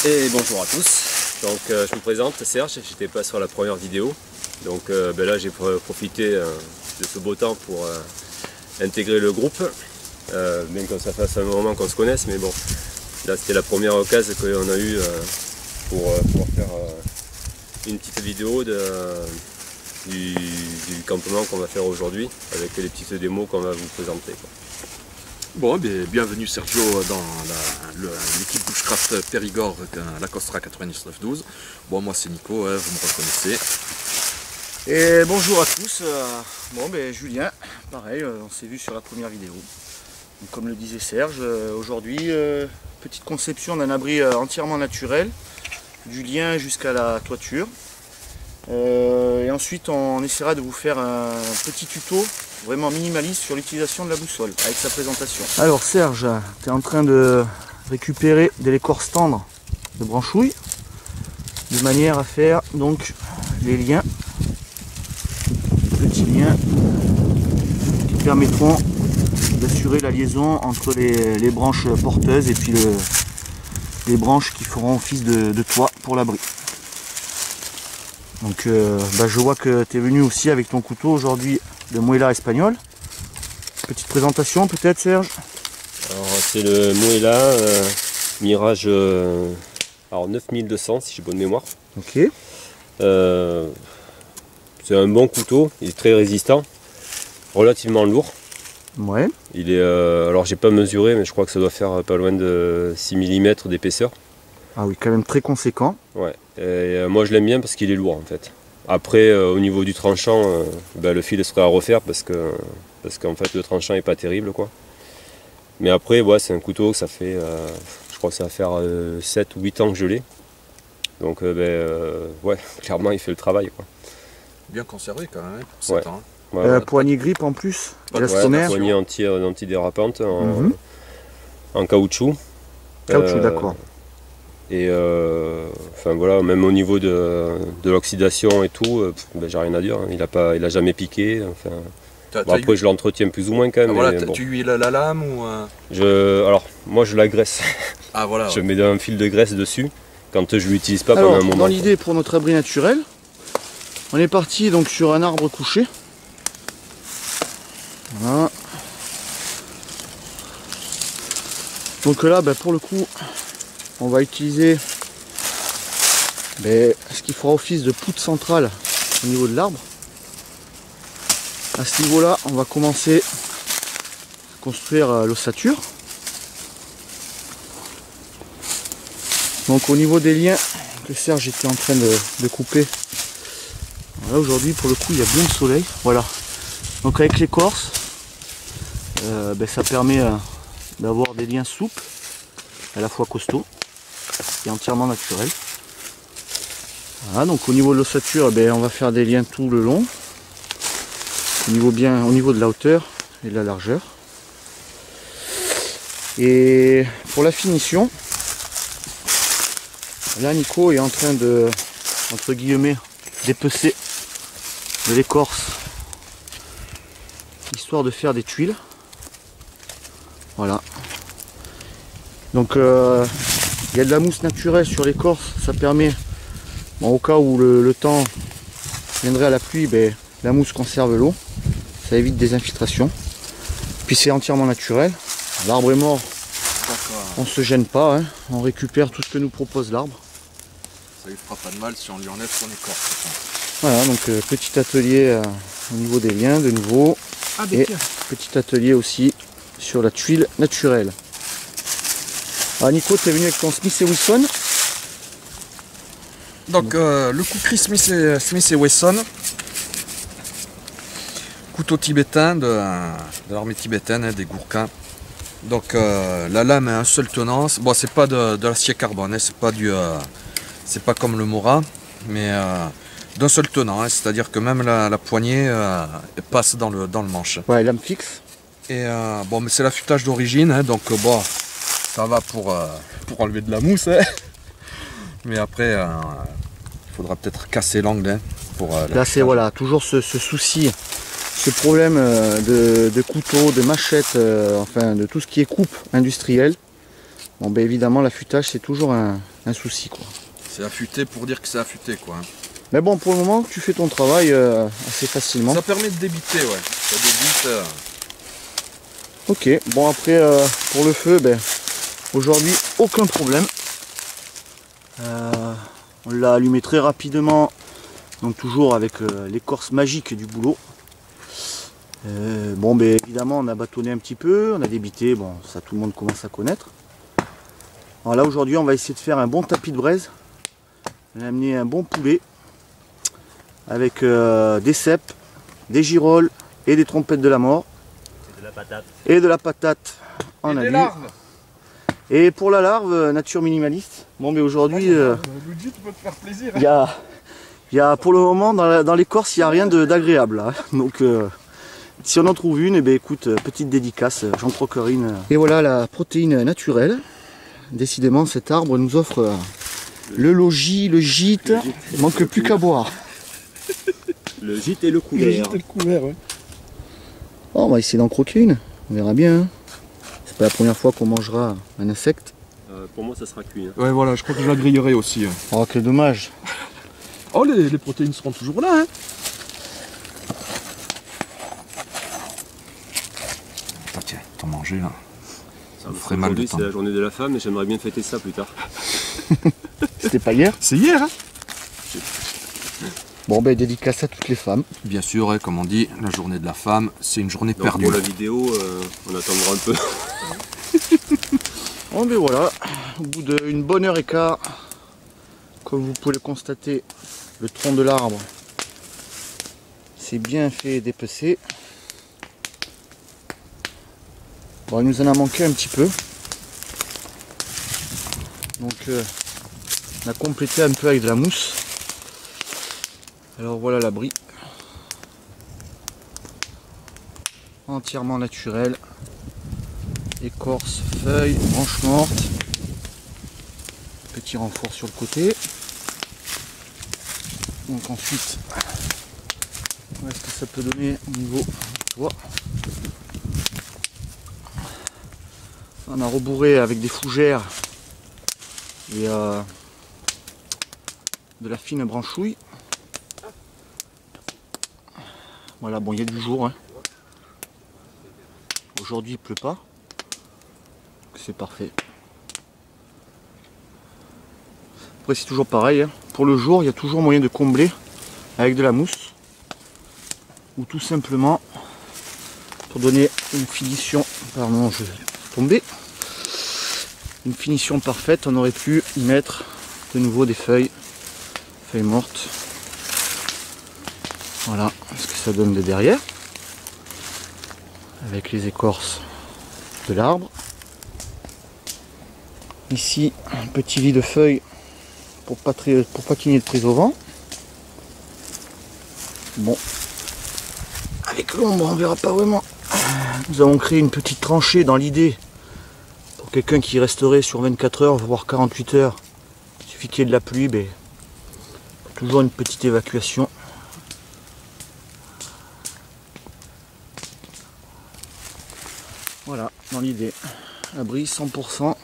Et bonjour à tous, donc je me présente Serge, j'étais pas sur la première vidéo, donc là j'ai profité de ce beau temps pour intégrer le groupe, bien que ça fasse un moment qu'on se connaisse, mais bon, là c'était la première occasion qu'on a eue pour pouvoir faire une petite vidéo du campement qu'on va faire aujourd'hui, avec les petites démos qu'on va vous présenter, quoi. Bon, bienvenue Sergio dans l'équipe Bushcraft Périgord, la Costra 9912. Bon, moi c'est Nico, vous me reconnaissez. Et bonjour à tous. Julien, pareil, on s'est vu sur la première vidéo. Donc, comme le disait Serge, aujourd'hui, petite conception d'un abri entièrement naturel, du lien jusqu'à la toiture. Et ensuite, on essaiera de vous faire un petit tuto vraiment minimaliste sur l'utilisation de la boussole avec sa présentation. Alors Serge, tu es en train de récupérer de l'écorce tendre de branchouille de manière à faire donc les liens, petits liens qui permettront d'assurer la liaison entre les branches porteuses et puis les branches qui feront office de toit pour l'abri. Donc je vois que tu es venu aussi avec ton couteau aujourd'hui de Muela espagnol. Petite présentation peut-être Serge. Alors c'est le Muela Mirage 9200 si j'ai bonne mémoire. Ok. C'est un bon couteau, il est très résistant, relativement lourd. Ouais. Il est, alors j'ai pas mesuré mais je crois que ça doit faire pas loin de 6 mm d'épaisseur. Ah oui, quand même très conséquent. Ouais. Et moi je l'aime bien parce qu'il est lourd en fait. Après au niveau du tranchant, le fil serait à refaire parce qu'en fait le tranchant est pas terrible quoi. Mais après ouais, c'est un couteau que ça fait, je crois que ça va faire 7 ou 8 ans que je l'ai. Donc ouais, clairement il fait le travail quoi. Bien conservé quand même, pour 7 ans. Ouais, poignée grip en plus, poignée antidérapante en caoutchouc. Caoutchouc, d'accord. Et enfin voilà, même au niveau de l'oxydation et tout, j'ai rien à dire, hein. Il a jamais piqué. Enfin, après je l'entretiens plus ou moins quand même. Ah, voilà, bon. tu huiles la lame ou alors moi je la graisse. Ah voilà. Je mets un fil de graisse dessus quand je l'utilise pas Alors, pendant un moment. dans l'idée pour notre abri naturel, on est parti donc sur un arbre couché. Voilà. Donc là pour le coup on va utiliser ce qui fera office de poutre centrale au niveau de l'arbre. À ce niveau là on va commencer à construire l'ossature. Donc au niveau des liens que Serge était en train de couper, voilà, aujourd'hui pour le coup il y a bien le soleil, voilà. Donc avec l'écorce ça permet d'avoir des liens souples, à la fois costauds et entièrement naturels. Voilà, donc au niveau de l'ossature, on va faire des liens tout le long, au niveau de la hauteur et de la largeur. Et pour la finition, là Nico est en train de, entre guillemets, d'épecer de l'écorce, histoire de faire des tuiles. Voilà. Donc il y a de la mousse naturelle sur l'écorce, ça permet, au cas où le temps viendrait à la pluie, la mousse conserve l'eau, ça évite des infiltrations. Puis c'est entièrement naturel. L'arbre est mort, on se gêne pas, hein. On récupère tout ce que nous propose l'arbre. Ça lui fera pas de mal si on lui enlève son écorce. Voilà, donc petit atelier au niveau des liens de nouveau. Et petit atelier aussi sur la tuile naturelle. Ah, Nico, tu es venu avec ton Smith & Wesson. Donc le Kukri Smith & Wesson, couteau tibétain de l'armée tibétaine, des Gourkhas. Donc la lame a un seul tenant. Bon, c'est pas de l'acier carbone, hein, c'est pas comme le Mora, mais d'un seul tenant, hein, c'est-à-dire que même la poignée passe dans le manche. Ouais, lame fixe. Et mais c'est l'affûtage d'origine, hein, donc ça va pour enlever de la mousse, hein. Mais après il faudra peut-être casser l'angle, hein, pour là c'est voilà, toujours ce souci, ce problème de couteau, de machette, enfin de tout ce qui est coupe industrielle. Bon ben évidemment l'affûtage c'est toujours un souci quoi. C'est affûté pour dire que c'est affûté quoi. Mais bon pour le moment tu fais ton travail assez facilement. Ça permet de débiter, ouais. Ça débite. Ok, bon après pour le feu, ben, aujourd'hui aucun problème. On l'a allumé très rapidement, donc toujours avec l'écorce magique du boulot. Bon ben évidemment on a bâtonné un petit peu, on a débité, bon ça tout le monde commence à connaître. Alors là aujourd'hui on va essayer de faire un bon tapis de braise. On a amené un bon poulet avec des cèpes, des girolles et des trompettes de la mort. Et de la patate. Et de la patate en Et des abus. larves. Et pour la larve, nature minimaliste. Bon mais aujourd'hui Luigi, tu peux te faire plaisir. il y a pour le moment dans l'écorce il n'y a rien d'agréable là. Donc si on en trouve une, eh ben, écoute, petite dédicace, j'en troquerai une. Et voilà la protéine naturelle. Décidément cet arbre nous offre le logis, le gîte, il manque plus qu'à boire. Le gîte et le couvert. Ouais. Oh, on va essayer d'en croquer une, on verra bien. Hein. C'est pas la première fois qu'on mangera un insecte. Pour moi ça sera cuit. Hein. Ouais voilà, je crois que je la grillerai aussi. Oh quel dommage. Oh les protéines seront toujours là hein. Ah tiens, t'en manger là. Ça me ferait mal de temps. C'est la journée de la femme et j'aimerais bien fêter ça plus tard. C'était pas hier? C'est hier hein. Bon ben dédicace à toutes les femmes. Bien sûr, hein, comme on dit, la journée de la femme, c'est une journée Donc perdue. pour la vidéo, on attendra un peu. Bon ben voilà, au bout d'une bonne heure et quart, comme vous pouvez le constater, le tronc de l'arbre s'est bien fait dépecer. Bon il nous en a manqué un petit peu. Donc on a complété un peu avec de la mousse. Alors voilà l'abri. Entièrement naturel. Écorce, feuilles, branches mortes. Petit renfort sur le côté. Donc ensuite, qu'est-ce que ça peut donner au niveau toit? On a rebourré avec des fougères et de la fine branchouille. Voilà, bon il y a du jour. Hein. Aujourd'hui il pleut pas. C'est parfait. Après c'est toujours pareil. Hein. Pour le jour, il y a toujours moyen de combler avec de la mousse. Ou tout simplement pour donner une finition. Pardon, je vais tomber. Une finition parfaite, on aurait pu y mettre de nouveau des feuilles mortes. Voilà ce que ça donne de derrière. Avec les écorces de l'arbre. Ici, un petit lit de feuilles pour pas qu'il y ait de prise au vent. Bon, avec l'ombre, on verra pas vraiment. Nous avons créé une petite tranchée dans l'idée pour quelqu'un qui resterait sur 24 heures, voire 48 heures. Il suffit qu'il y ait de la pluie, ben, toujours une petite évacuation. Voilà, dans l'idée, abri 100%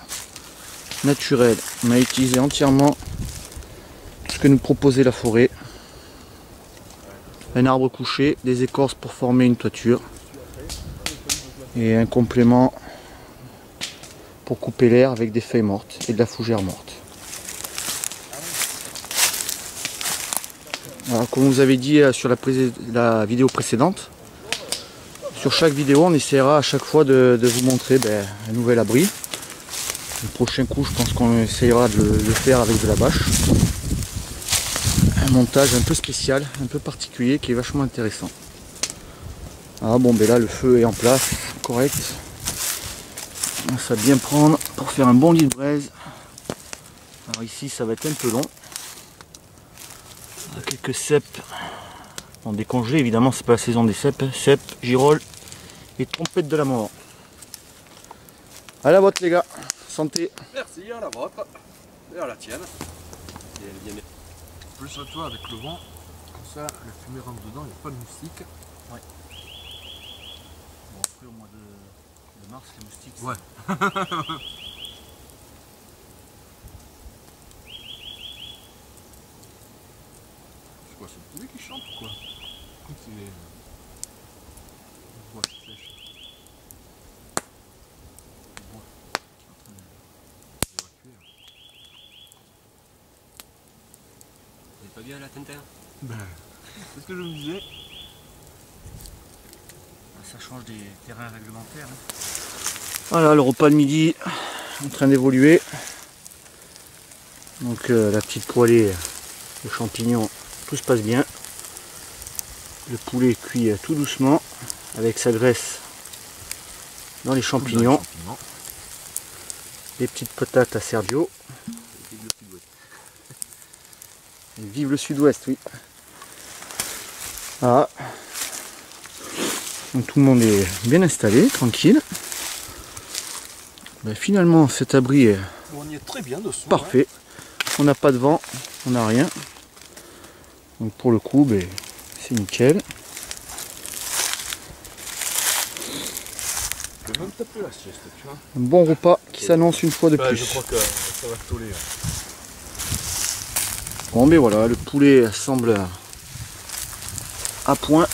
naturel. On a utilisé entièrement ce que nous proposait la forêt. Un arbre couché, des écorces pour former une toiture et un complément pour couper l'air avec des feuilles mortes et de la fougère morte. Alors, comme vous avez dit sur la vidéo précédente, sur chaque vidéo on essaiera à chaque fois de vous montrer un nouvel abri. Le prochain coup je pense qu'on essaiera de le faire avec de la bâche. Un montage un peu spécial, un peu particulier qui est vachement intéressant. Ah bon ben là le feu est en place, correct. Ça va bien prendre pour faire un bon lit de braise. Alors ici ça va être un peu long. Quelques cèpes. Bon, décongelés évidemment, c'est pas la saison des cèpes. Cèpes, girolles et trompettes de la mort. À la vôtre les gars, santé. Merci, à la vôtre. Et à la tienne. Plus à toi avec le vent, comme ça la fumée rentre dedans, il n'y a pas de moustiques. Ouais. Bon après au mois de mars les moustiques. Ouais. c'est le poulet qui chante ou quoi? Écoute, c'est... On voit, c'est sèche. On voit. Il va cuire. C'est pas bien la Tintin? Ben, c'est ce que je me disais. Ça change des terrains réglementaires. Hein. Voilà, le repas de midi en train d'évoluer. Donc la petite poêlée, le champignon, tout se passe bien. Le poulet cuit tout doucement avec sa graisse dans les champignons. Les petites patates à Sergio. Et vive le sud-ouest, oui. Voilà. Donc tout le monde est bien installé, tranquille. Ben, finalement cet abri est On y est très bien dessous. parfait. Hein. On n'a pas de vent, on n'a rien. Donc pour le coup, ben, c'est nickel. Je vais même taper la sieste, tu vois. Un bon repas qui s'annonce une fois de plus. Je crois que ça va toller. Bon ben voilà, le poulet semble à point.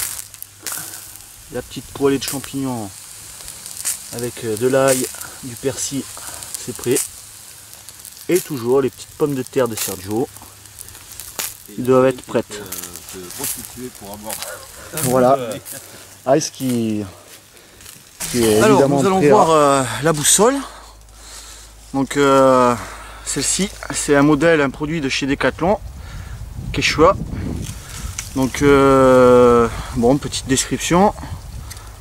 La petite poêlée de champignons avec de l'ail, du persil, c'est prêt. Et toujours les petites pommes de terre de Sergio. Ils doivent être prêtes. Se prostituer pour avoir. Voilà. Ice qui est alors, évidemment nous allons prêt voir la boussole. Donc celle-ci, c'est un produit de chez Decathlon, Quechua. Donc bon, petite description.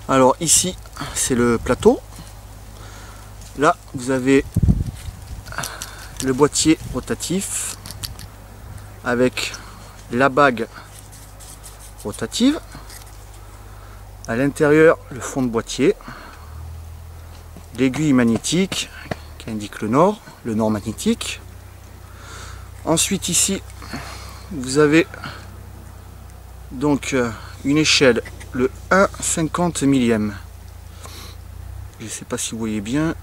Alors ici, c'est le plateau. Là, vous avez le boîtier rotatif avec la bague rotative. À l'intérieur, le fond de boîtier, l'aiguille magnétique qui indique le nord magnétique. Ensuite ici, vous avez donc une échelle, le 1,50 millième. Je ne sais pas si vous voyez bien,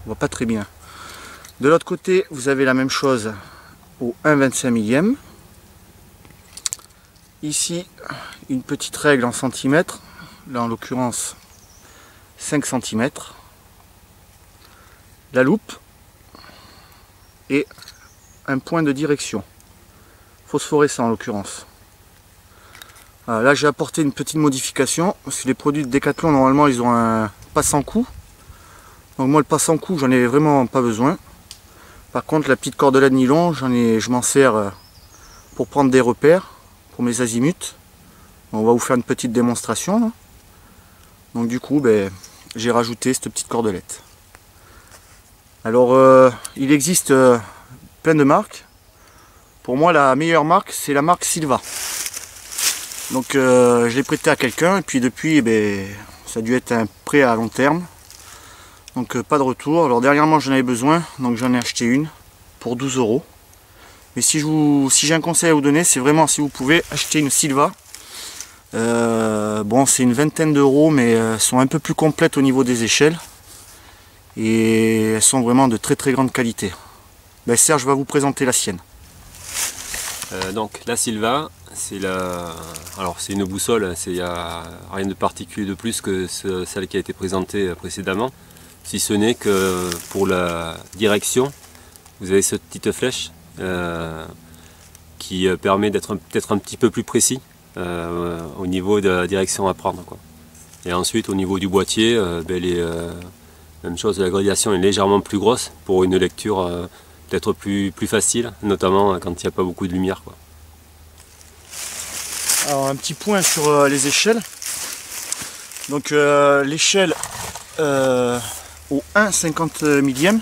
on voit pas très bien. De l'autre côté, vous avez la même chose au 1,25 millième. Ici, une petite règle en centimètres, là en l'occurrence 5 cm. La loupe et un point de direction, phosphorescent en l'occurrence. Voilà, là j'ai apporté une petite modification, parce que les produits de Decathlon normalement ils ont un passe en coup. Donc moi le passe en coup j'en ai vraiment pas besoin. Par contre la petite cordelette de nylon, je m'en sers pour prendre des repères pour mes azimuts. On va vous faire une petite démonstration là. Donc du coup ben, j'ai rajouté cette petite cordelette. Alors il existe plein de marques. Pour moi la meilleure marque c'est la marque Silva. Donc je l'ai prêté à quelqu'un et puis depuis ben, ça a dû être un prêt à long terme. Donc pas de retour. Alors dernièrement j'en avais besoin, donc j'en ai acheté une pour 12 €. Mais si j'ai un conseil à vous donner, c'est vraiment si vous pouvez acheter une Silva. Bon c'est une vingtaine d'euros mais elles sont un peu plus complètes au niveau des échelles. Et elles sont vraiment de très très grande qualité. Ben, Serge va vous présenter la sienne. Donc la Silva, c'est une boussole, il n'y a rien de particulier de plus que celle qui a été présentée précédemment, si ce n'est que pour la direction, vous avez cette petite flèche qui permet d'être peut-être un petit peu plus précis au niveau de la direction à prendre, quoi. Et ensuite au niveau du boîtier, même chose, la gradation est légèrement plus grosse pour une lecture peut-être plus facile, notamment quand il n'y a pas beaucoup de lumière, quoi. Alors un petit point sur les échelles. Donc l'échelle au 1,50 millième.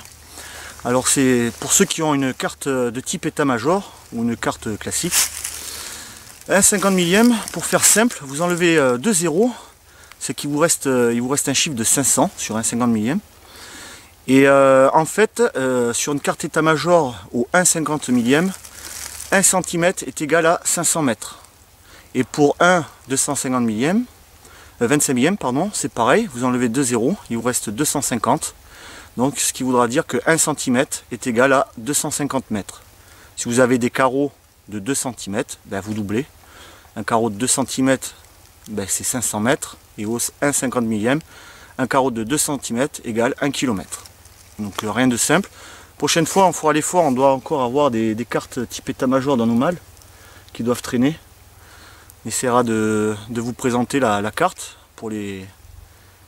Alors c'est pour ceux qui ont une carte de type état-major ou une carte classique. 1,50 millième, pour faire simple, vous enlevez 2 zéros, c'est qu'il vous reste, il vous reste un chiffre de 500 sur 1,50 millième. Et en fait, sur une carte état-major au 1,50 millième, 1 cm est égal à 500 mètres. Et pour 1,250 millième, 25 millième, pardon, c'est pareil, vous enlevez 2 zéros, il vous reste 250. Donc ce qui voudra dire que 1 cm est égal à 250 mètres. Si vous avez des carreaux de 2 cm, vous doublez. Un carreau de 2 cm, c'est 500 mètres, et hausse 1,50 millième. Un carreau de 2 cm égale 1 km. Donc rien de simple. Prochaine fois, on fera l'effort, on doit encore avoir des cartes type état-major dans nos malles qui doivent traîner. On essaiera de vous présenter la carte pour les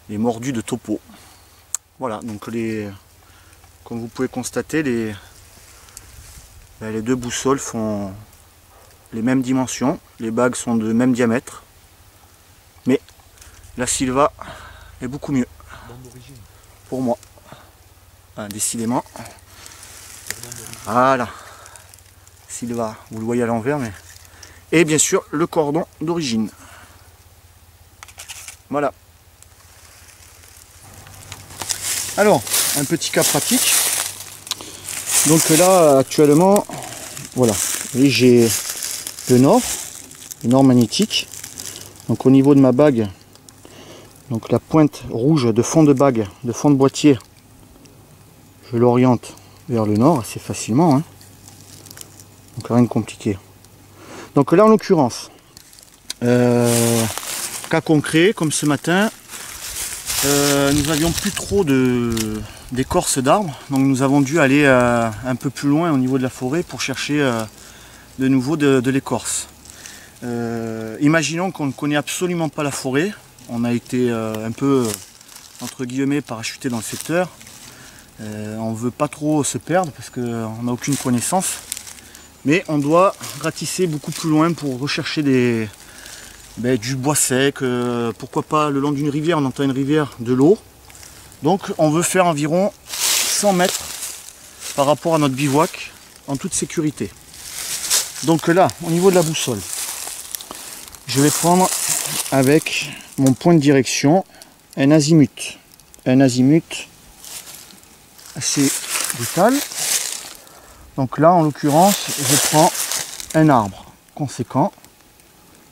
mordus de topo. Voilà, donc comme vous pouvez constater, les deux boussoles font les mêmes dimensions, les bagues sont de même diamètre, mais la Silva est beaucoup mieux pour moi. Décidément. Voilà. Silva, vous le voyez à l'envers, mais. Et bien sûr le cordon d'origine. Voilà. Alors, un petit cas pratique. Donc là, actuellement, voilà. J'ai le nord magnétique. Donc au niveau de ma bague, donc la pointe rouge de fond de bague, de fond de boîtier, je l'oriente vers le nord assez facilement. Donc rien de compliqué. Donc là en l'occurrence, cas concret, comme ce matin, nous avions plus trop d'écorce d'arbres, donc nous avons dû aller un peu plus loin au niveau de la forêt pour chercher de nouveau de l'écorce. Imaginons qu'on ne connaît absolument pas la forêt, on a été un peu entre guillemets parachuté dans le secteur, on ne veut pas trop se perdre parce qu'on n'a aucune connaissance. Mais on doit ratisser beaucoup plus loin pour rechercher du bois sec, pourquoi pas le long d'une rivière, on entend une rivière, de l'eau. Donc on veut faire environ 100 mètres par rapport à notre bivouac en toute sécurité. Donc là, au niveau de la boussole, je vais prendre avec mon point de direction un azimut. Un azimut assez brutal. Donc là, en l'occurrence, je prends un arbre conséquent.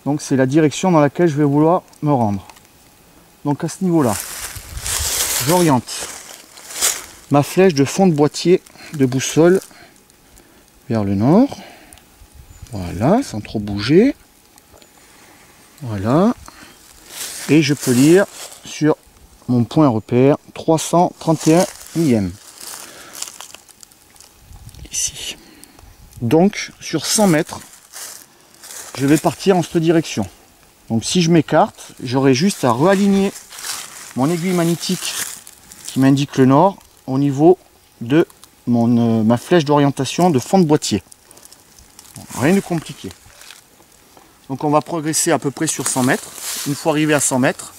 Donc c'est la direction dans laquelle je vais vouloir me rendre. Donc à ce niveau-là, j'oriente ma flèche de fond de boîtier de boussole vers le nord. Voilà, sans trop bouger. Voilà. Et je peux lire sur mon point repère 331 millième. Ici. Donc sur 100 mètres, je vais partir en cette direction. Donc si je m'écarte, j'aurai juste à réaligner mon aiguille magnétique qui m'indique le nord au niveau de ma flèche d'orientation de fond de boîtier. Bon, rien de compliqué. Donc on va progresser à peu près sur 100 mètres. Une fois arrivé à 100 mètres,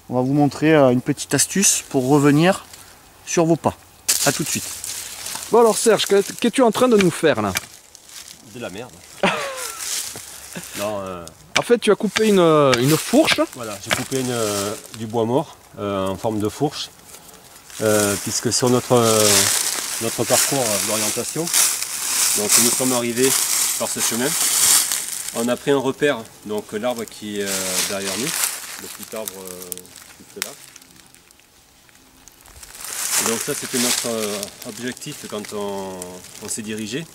on va vous montrer une petite astuce pour revenir sur vos pas. A tout de suite. Bon alors Serge, qu'est-ce que tu es en train de nous faire là? De la merde. Non, En fait tu as coupé une fourche. voilà, j'ai coupé du bois mort en forme de fourche. Puisque sur notre parcours d'orientation, donc nous sommes arrivés par ce chemin. On a pris un repère, donc l'arbre qui est derrière nous, le petit arbre juste là. Et donc ça c'était notre objectif quand on s'est dirigé.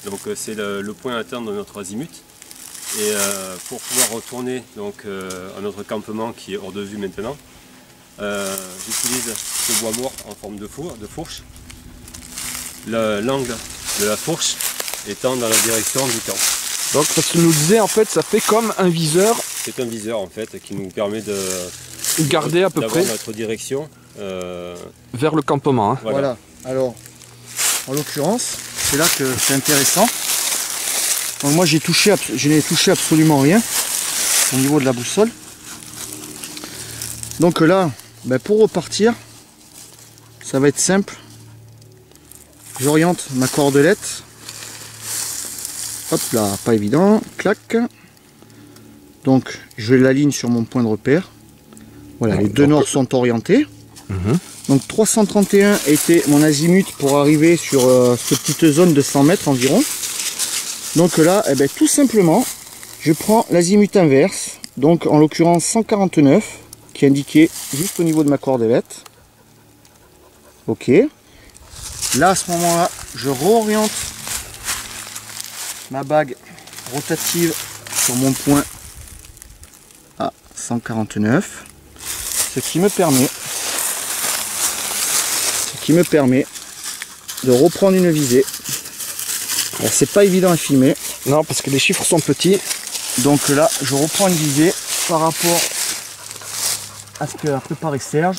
Donc c'est le point à atteindre de notre azimut. Et pour pouvoir retourner donc, à notre campement qui est hors de vue maintenant, j'utilise ce bois mort en forme de fourche. L'angle de la fourche étant dans la direction du camp. Donc parce que nous disait en fait ça fait comme un viseur. C'est un viseur en fait qui nous permet de garder à peu près notre direction vers le campement. Hein. Voilà. Alors en l'occurrence c'est là que c'est intéressant. Donc moi je n'ai touché absolument rien au niveau de la boussole. Donc là pour repartir ça va être simple. J'oriente ma cordelette. Hop là, pas évident, clac. Donc je l'aligne sur mon point de repère. Voilà, les deux nord sont orientés. Donc 331 était mon azimut pour arriver sur cette petite zone de 100 mètres environ. Donc là, tout simplement, je prends l'azimut inverse. Donc en l'occurrence 149, qui est indiqué juste au niveau de ma cordelette. Ok. Là à ce moment-là, je réoriente ma bague rotative sur mon point à 149, ce qui me permet de reprendre une visée. Alors c'est pas évident à filmer, non, parce que les chiffres sont petits, donc là je reprends une visée par rapport à ce qu'a préparé Serge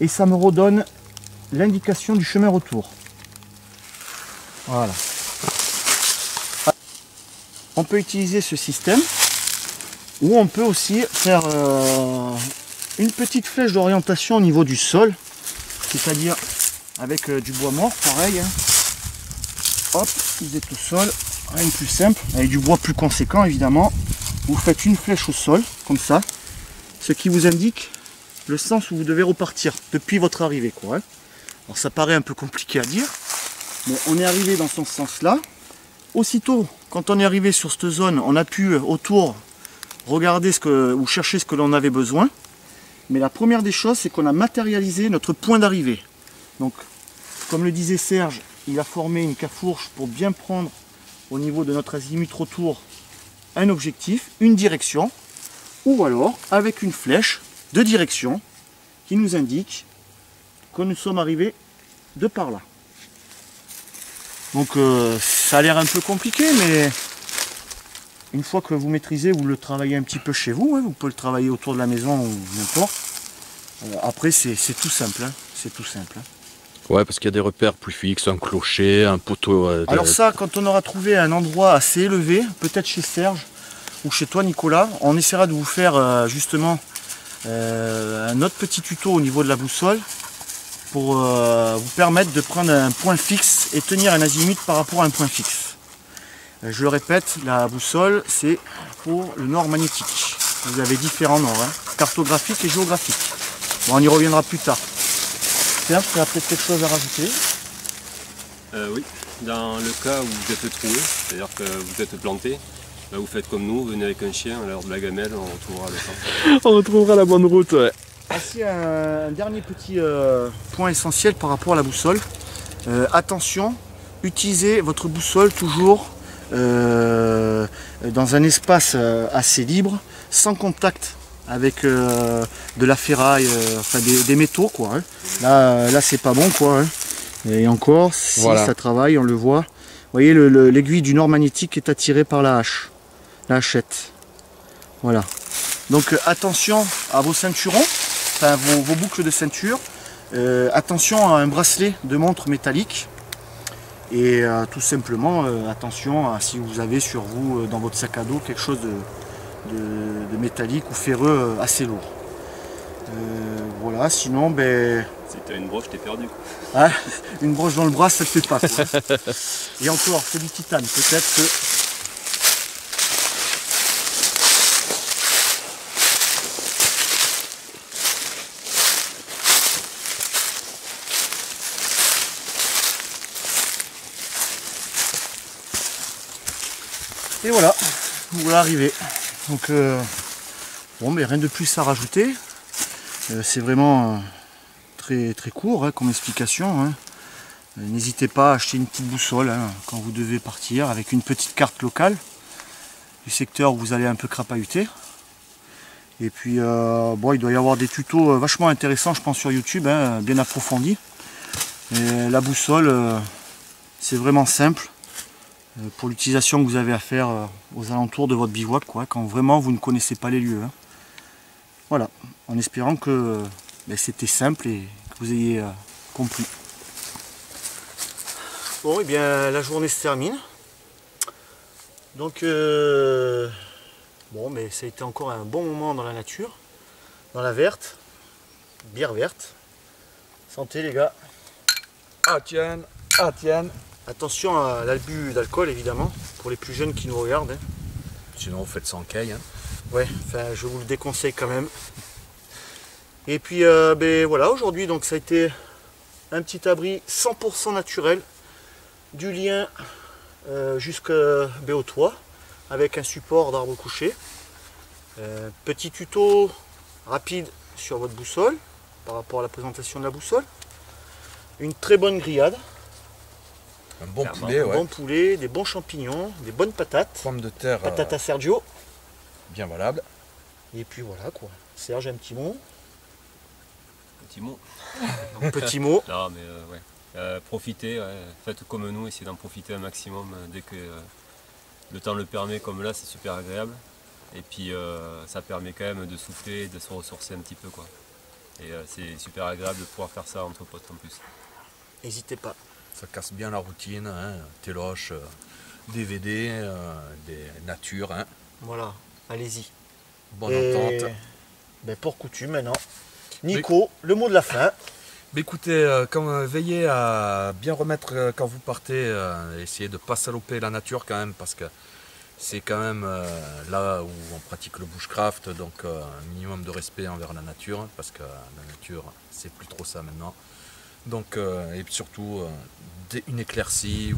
et ça me redonne l'indication du chemin retour. Voilà. On peut utiliser ce système ou on peut aussi faire une petite flèche d'orientation au niveau du sol, c'est-à-dire avec du bois mort, pareil. Hein. Hop, vous êtes au sol, rien de plus simple, avec du bois plus conséquent évidemment. Vous faites une flèche au sol, comme ça, ce qui vous indique le sens où vous devez repartir depuis votre arrivée, quoi. Hein. Alors ça paraît un peu compliqué à dire, mais on est arrivé dans ce sens-là. Aussitôt, quand on est arrivé sur cette zone, on a pu autour regarder ou chercher ce que l'on avait besoin. Mais la première des choses, c'est qu'on a matérialisé notre point d'arrivée. Donc, comme le disait Serge, il a formé une cafourche pour bien prendre au niveau de notre azimut retour un objectif, une direction, ou alors avec une flèche de direction qui nous indique que nous sommes arrivés de par là. Donc ça a l'air un peu compliqué, mais une fois que vous maîtrisez, vous le travaillez un petit peu chez vous, hein, vous pouvez le travailler autour de la maison ou n'importe. Après c'est tout simple, hein, c'est tout simple. Hein. Ouais, parce qu'il y a des repères plus fixes, un clocher, un poteau. Alors ça, quand on aura trouvé un endroit assez élevé, peut-être chez Serge ou chez toi Nicolas, on essaiera de vous faire justement un autre petit tuto au niveau de la boussole pour vous permettre de prendre un point fixe et tenir un azimut par rapport à un point fixe. Je le répète, la boussole c'est pour le nord magnétique. Vous avez différents nords, hein, cartographique et géographique. Bon, on y reviendra plus tard. Serge, tu as peut-être quelque chose à rajouter? Oui, dans le cas où vous êtes trouvé, c'est-à-dire que vous êtes planté, là vous faites comme nous, venez avec un chien à l'heure de la gamelle, on retrouvera le temps. On retrouvera la bonne route, ouais. Voici un dernier petit point essentiel par rapport à la boussole. Attention, utilisez votre boussole toujours dans un espace assez libre, sans contact avec de la ferraille, enfin des métaux, quoi. Hein. Là c'est pas bon, quoi. Hein. Et encore, si voilà. Ça travaille, on le voit. Vous voyez, l'aiguille du nord magnétique est attirée par la hache, la hachette. Voilà. Donc attention à vos ceinturons, enfin vos boucles de ceinture. Attention à un bracelet de montre métallique. Et tout simplement, attention à si vous avez sur vous, dans votre sac à dos, quelque chose de métallique ou ferreux assez lourd. Voilà, sinon, ben... Si tu as une broche, t'es perdu. Ah, une broche dans le bras, ça ne fait pas. Quoi. Et encore, c'est du titane, peut-être que... Et voilà, vous arrivez. Donc, bon, mais rien de plus à rajouter. C'est vraiment très court hein, comme explication. Hein. N'hésitez pas à acheter une petite boussole hein, quand vous devez partir avec une petite carte locale du secteur où vous allez un peu crapahuter. Et puis, bon, il doit y avoir des tutos vachement intéressants, je pense, sur YouTube, hein, bien approfondis. Et la boussole, c'est vraiment simple. Pour l'utilisation que vous avez à faire aux alentours de votre bivouac, quoi, quand vraiment vous ne connaissez pas les lieux. Hein. Voilà, en espérant que c'était simple et que vous ayez compris. Bon, et bien la journée se termine. Donc, bon, mais ça a été encore un bon moment dans la nature, dans la verte, bière verte. Santé les gars. Ah tienne, ah tienne. Attention à l'abus d'alcool évidemment, pour les plus jeunes qui nous regardent. Hein. Sinon vous faites sans caille. Hein. Ouais, enfin je vous le déconseille quand même. Et puis ben, voilà, aujourd'hui donc ça a été un petit abri 100% naturel, du lien jusqu'au toit, avec un support d'arbre couché. Petit tuto rapide sur votre boussole, par rapport à la présentation de la boussole. Une très bonne grillade. Un bon Clairement. poulet, Un ouais. bon poulet, des bons champignons, des bonnes patates. Pommes de terre Patates à Sergio. bien valables. Et puis voilà quoi. Serge, un petit mot. Petit mot. Un petit mot. Non, mais ouais. Profitez, ouais. Faites comme nous, essayez d'en profiter un maximum dès que le temps le permet, comme là, c'est super agréable. Et puis ça permet quand même de souffler, de se ressourcer un petit peu, quoi. Et c'est super agréable de pouvoir faire ça entre potes en plus. N'hésitez pas. Ça casse bien la routine, hein. Téloche, DVD, des natures, hein. Voilà, allez-y. Bonne Et entente. ben, pour coutume maintenant. Nico, le mot de la fin. Mais écoutez, veillez à bien remettre quand vous partez, essayez de ne pas saloper la nature quand même, parce que c'est quand même là où on pratique le bushcraft, donc un minimum de respect envers la nature, parce que la nature, c'est plus trop ça maintenant. Donc, et puis surtout, une éclaircie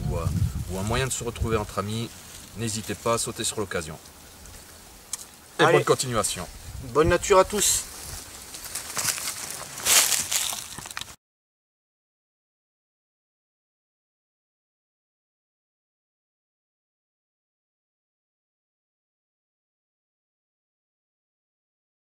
ou un moyen de se retrouver entre amis, n'hésitez pas à sauter sur l'occasion. Et Allez. bonne continuation. Bonne nature à tous.